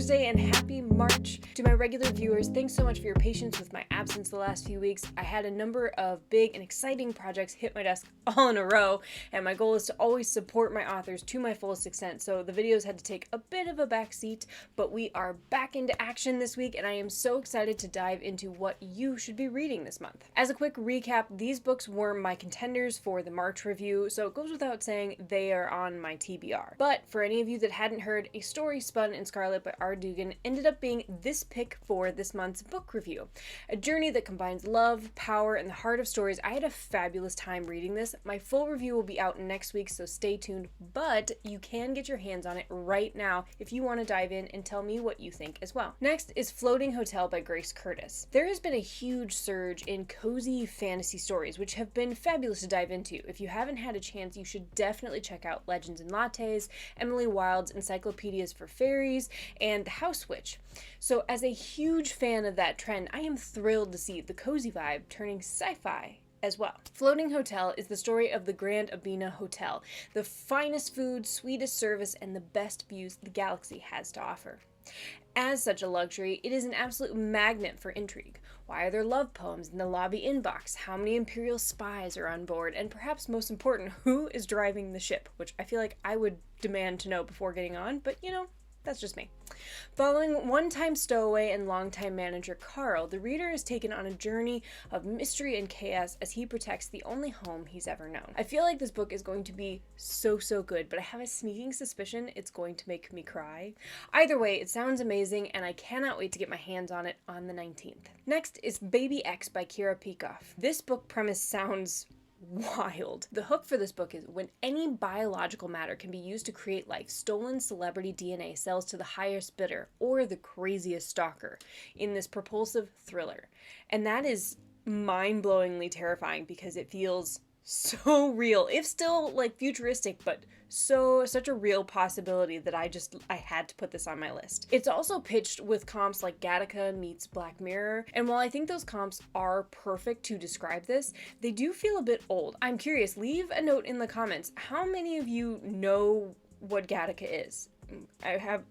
Thursday and happy March. To my regular viewers, thanks so much for your patience with my absence the last few weeks. I had a number of big and exciting projects hit my desk all in a row, and my goal is to always support my authors to my fullest extent, so the videos had to take a bit of a backseat, but we are back into action this week, and I am so excited to dive into what you should be reading this month. As a quick recap, these books were my contenders for the March review, so it goes without saying they are on my TBR. But for any of you that hadn't heard, A Story Spun in Scarlet by R. Dugan ended up being this pick for this month's book review. A journey that combines love, power, and the heart of stories. I had a fabulous time reading this. My full review will be out next week, so stay tuned, but you can get your hands on it right now if you want to dive in and tell me what you think as well. Next is Floating Hotel by Grace Curtis. There has been a huge surge in cozy fantasy stories, which have been fabulous to dive into. If you haven't had a chance, you should definitely check out Legends and Lattes, Emily Wilde's Encyclopedias for Fairies, and The House Witch. So as a huge fan of that trend, I am thrilled to see the cozy vibe turning sci-fi as well. Floating Hotel is the story of the Grand Abina Hotel, the finest food, sweetest service, and the best views the galaxy has to offer. As such a luxury, it is an absolute magnet for intrigue. Why are there love poems in the lobby inbox? How many Imperial spies are on board? And perhaps most important, who is driving the ship? Which I feel like I would demand to know before getting on, but you know, that's just me. Following one-time stowaway and longtime manager Carl, the reader is taken on a journey of mystery and chaos as he protects the only home he's ever known. I feel like this book is going to be so good, but I have a sneaking suspicion it's going to make me cry. Either way, it sounds amazing, and I cannot wait to get my hands on it on the 19th. Next is Baby X by Kira Peikoff. This book premise sounds wild. The hook for this book is when any biological matter can be used to create life, stolen celebrity DNA sells to the highest bidder or the craziest stalker in this propulsive thriller. And that is mind-blowingly terrifying because it feels so real, if still like futuristic, but such a real possibility that I had to put this on my list. It's also pitched with comps like Gattaca meets Black Mirror, and while I think those comps are perfect to describe this, they do feel a bit old. I'm curious, leave a note in the comments. How many of you know what Gattaca is?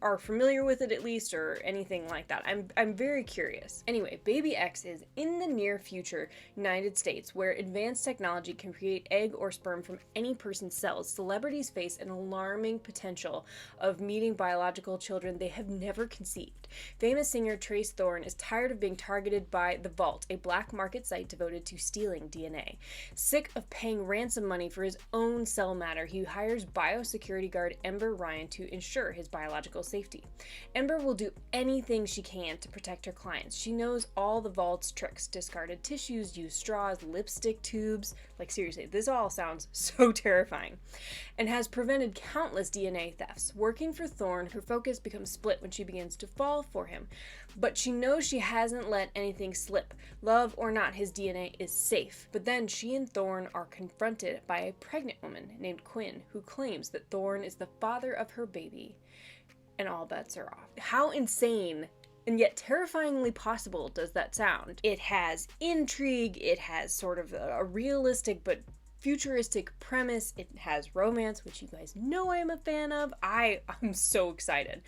Are familiar with it at least, or anything like that. I'm very curious. Anyway, Baby X is in the near future United States, where advanced technology can create egg or sperm from any person's cells. Celebrities face an alarming potential of meeting biological children they have never conceived. Famous singer Trace Thorn is tired of being targeted by The Vault, a black market site devoted to stealing DNA. Sick of paying ransom money for his own cell matter, he hires biosecurity guard Ember Ryan to ensure his biological safety. Ember will do anything she can to protect her clients. She knows all the Vault's tricks: discarded tissues, used straws, lipstick tubes. Like seriously, this all sounds so terrifying. And has prevented countless DNA thefts. Working for Thorn, her focus becomes split when she begins to fall for him. But she knows she hasn't let anything slip. Love or not, his DNA is safe. But then she and Thorn are confronted by a pregnant woman named Quinn, who claims that Thorn is the father of her baby. And all bets are off. How insane and yet terrifyingly possible does that sound? It has intrigue, it has sort of a realistic but futuristic premise, it has romance, which you guys know I'm a fan of. I'm so excited.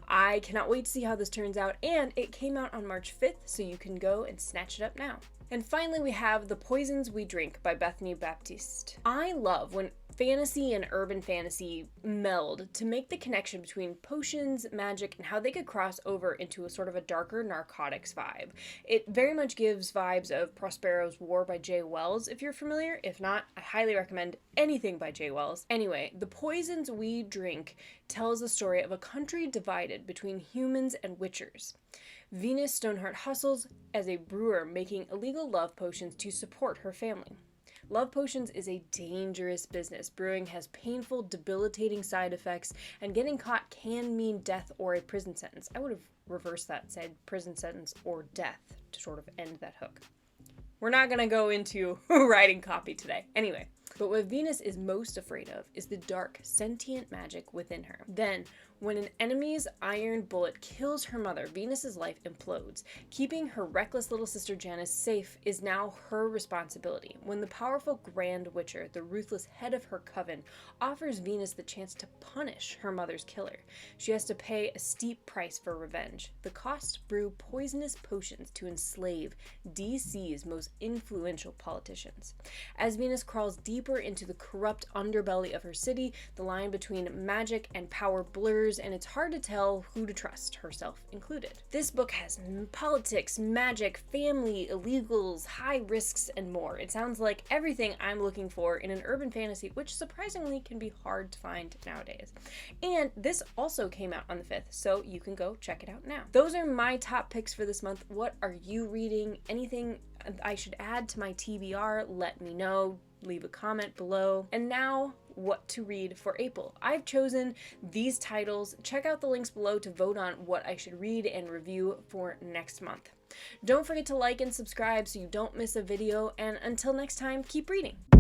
I cannot wait to see how this turns out, and it came out on March 5th, so you can go and snatch it up now. And finally, we have The Poisons We Drink by Bethany Baptiste. I love when fantasy and urban fantasy meld to make the connection between potions, magic, and how they could cross over into a sort of a darker narcotics vibe. It very much gives vibes of Prospero's War by J. Wells, if you're familiar. If not, I highly recommend anything by J. Wells. Anyway, The Poisons We Drink tells the story of a country divided between humans and witchers. Venus Stoneheart hustles as a brewer, making illegal love potions to support her family. Love potions is a dangerous business. Brewing has painful, debilitating side effects, and getting caught can mean death or a prison sentence. I would have reversed that, said prison sentence or death to sort of end that hook. We're not going to go into writing copy today. Anyway, but what Venus is most afraid of is the dark, sentient magic within her. Then, When an enemy's iron bullet kills her mother, Venus's life implodes. Keeping her reckless little sister Janice safe is now her responsibility. When the powerful Grand Witcher, the ruthless head of her coven, offers Venus the chance to punish her mother's killer, she has to pay a steep price for revenge. The cost: brew poisonous potions to enslave DC's most influential politicians. As Venus crawls deeper into the corrupt underbelly of her city, the line between magic and power blurs, and it's hard to tell who to trust, herself included. This book has politics, magic, family, illegals, high risks, and more. It sounds like everything I'm looking for in an urban fantasy, which surprisingly can be hard to find nowadays. And this also came out on the 5th, so you can go check it out now. Those are my top picks for this month. What are you reading? Anything I should add to my TBR? Let me know. Leave a comment below. And now, what to read for April. I've chosen these titles. Check out the links below to vote on what I should read and review for next month. Don't forget to like and subscribe so you don't miss a video, and until next time, keep reading.